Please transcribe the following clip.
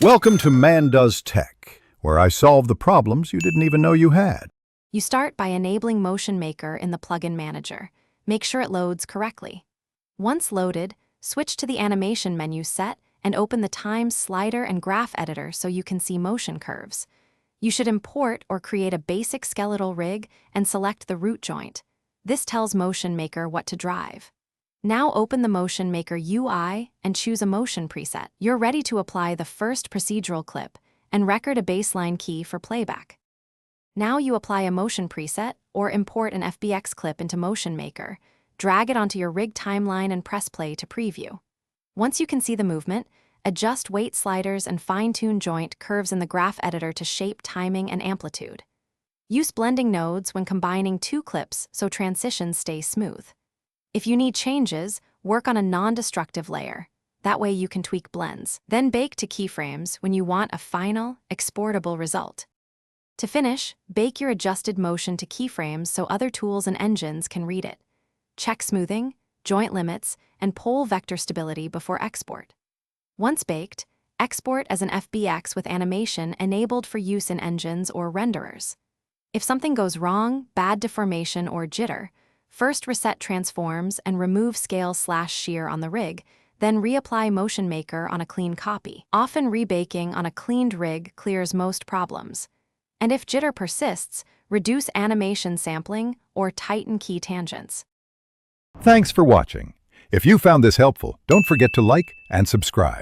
Welcome to Man Does Tech, where I solve the problems you didn't even know you had. You start by enabling Motionmaker in the plugin manager. Make sure it loads correctly. Once loaded, switch to the animation menu set and open the time slider and graph editor so you can see motion curves. You should import or create a basic skeletal rig and select the root joint. This tells Motionmaker what to drive. Now open the Motionmaker UI and choose a motion preset. You're ready to apply the first procedural clip and record a baseline key for playback. Now you apply a motion preset or import an FBX clip into Motionmaker, drag it onto your rig timeline and press play to preview. Once you can see the movement, adjust weight sliders and fine-tune joint curves in the graph editor to shape timing and amplitude. Use blending nodes when combining two clips so transitions stay smooth. If you need changes, work on a non-destructive layer. That way you can tweak blends. Then bake to keyframes when you want a final, exportable result. To finish, bake your adjusted motion to keyframes so other tools and engines can read it. Check smoothing, joint limits, and pole vector stability before export. Once baked, export as an FBX with animation enabled for use in engines or renderers. If something goes wrong, bad deformation or jitter, first reset transforms and remove scale/shear on the rig, then reapply Motionmaker on a clean copy. Often rebaking on a cleaned rig clears most problems. And if jitter persists, reduce animation sampling or tighten key tangents. Thanks for watching. If you found this helpful, don't forget to like and subscribe.